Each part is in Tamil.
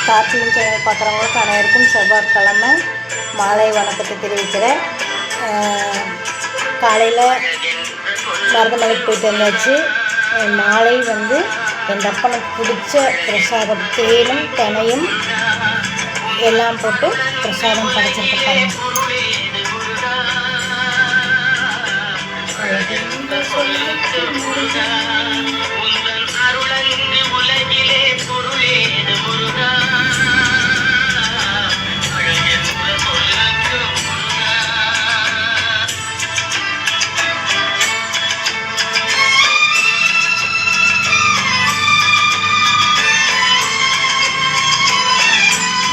கார்த்திகை சேனல் பார்க்குறவங்களுக்கு அனைவருக்கும் செவ்வாய்க்கிழமை மாலை வணக்கத்தை தெரிவிக்கிறேன். காலையில் மருதமலைக்கு போயிட்டு வந்தாச்சு. மாலை என் அப்பனுக்கு பிடிச்ச பிரசாதம் தேனும் தினையும் எல்லாம் போட்டு பிரசாதம் படைச்சிருக்காங்க.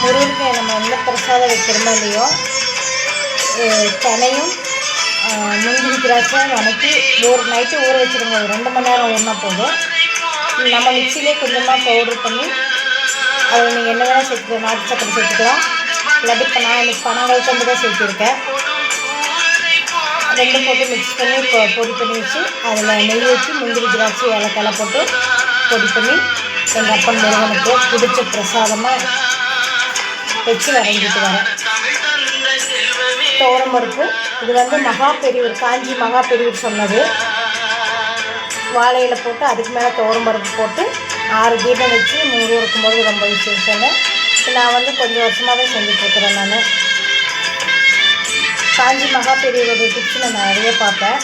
முருகனுக்கு நம்ம எந்த பிரசாதம் வைக்கிறோமோ இல்லையோ, தினையும் முந்திரி திராட்சை வணக்கி நைட்டு ஊற வச்சுருங்க. ஒரு 2 மணி நேரம் ஊறினா போதும். நம்ம மிக்சிலே கொஞ்சமாக பவுட்ரு பண்ணி அதில் நீங்கள் என்ன வேணால் சேர்த்துக்கலாம். நாட்டு சக்கரை சேர்த்துக்கலாம். இல்லாட்டி இப்போ நான் இன்றைக்கி பனங்கல்கண்டு தான் சேர்த்துருக்கேன். 2 போட்டு மிக்ஸ் பண்ணி பொடி பண்ணி வச்சு அதில் நெய் ஊற்றி முந்திரி திராட்சை ஏலக்காய் போட்டு பொடி பண்ணி எங்கள் அப்பன் முருகனுக்கு பிடிச்ச பிரசாதமாக வச்சு வரைஞ்சிட்டு வரேன். துவரம்பருப்பு இது மகா பெரியவர், காஞ்சி மகா பெரியவர் சொன்னது. வாழையில் போட்டு அதுக்கு மேலே துவரம்பருப்பு போட்டு 6 தீபம் வச்சு 3 இருக்கும்போது ரொம்ப விசேஷம்னு நான் கொஞ்சம் வருஷமாகவே செஞ்சிட்ருக்கிறேன். நான் காஞ்சி மகா பெரியவருடைய டிப்ஸ் நான் நிறைய பார்ப்பேன்.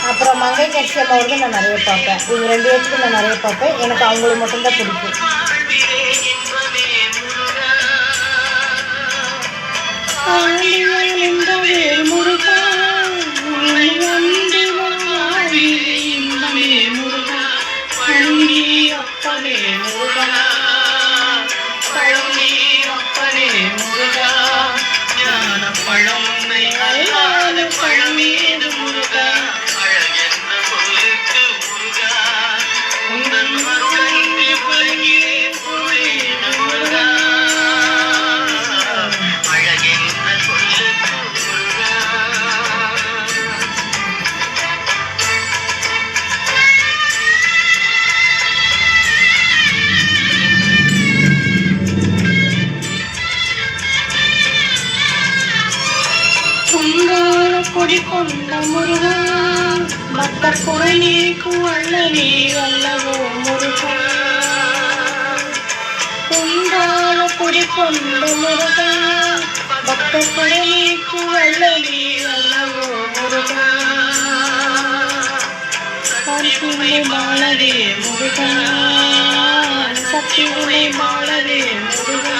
அப்புறம் மங்கை கட்சி அம்மாவோடது நான் நிறைய பார்ப்பேன். இவங்க 2 பேருக்கு நான் நிறைய பார்ப்பேன். எனக்கு அவங்களுக்கு மட்டும்தான் பிடிக்கும். கொடி கொண்ட முருகா, பக்தர் குறை நீக்கும் வல்லனே அல்லவோ முருகா. குண்டால கொடி கொண்ட முருகா, பக்தர் குறை நீக்கும் வல்லனே அல்லவோ முருகா. சக்தி மாளவே முருகா, சக்தி உனை மாளவே முருகா.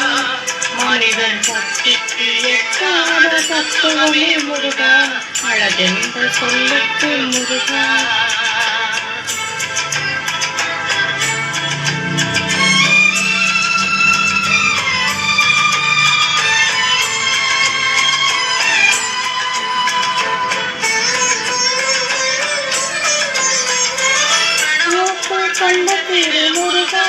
மனிதன் சக்திக்கு எட்டாத தத்துவமே முருகா, அழகென்ற சொல்லுக்கு முருகா. கண்ட திரு முருகா,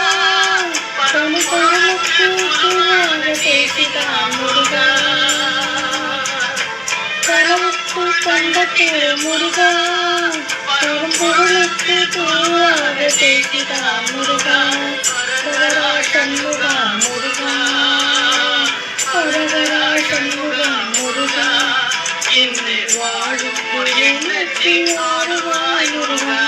பேசிதான் முருகா. கடவுளுக்கு கண்ட திரு முருகா, பெரும் பொருளுக்கு தூவாக பேசிதான் முருகா. கரகரா சண்முகா முருகா, கரகரா சண்முகா முருகா. என்னை வாழுக்கு எண்ணத்தை வாழுவாய் முருகா.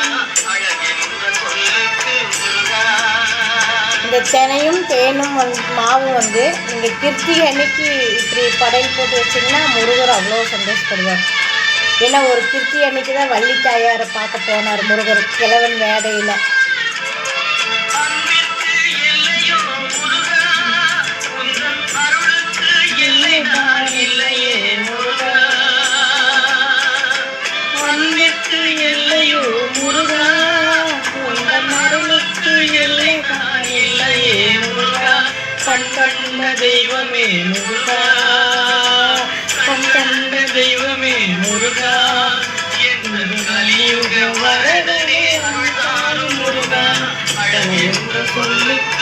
இந்த தினையும் தேனும் மாவும் நீங்கள் கிருத்திகை அன்னைக்கு இப்படி படையல் போட்டு வச்சிங்கன்னா முருகர் அவ்வளோ சந்தோஷப்படுவார். ஏன்னா ஒரு கிருத்திகை அன்னைக்கு தான் வள்ளி தாயாரை பார்க்க போனார் முருகர் கிழவன் வேடையில். கண் கண்ட தெய்வமே முருகா, கண் கண்ட தெய்வமே முருகா. கலியுக வரதனே முருகா, அழகு என்ற சொல்லுக்கு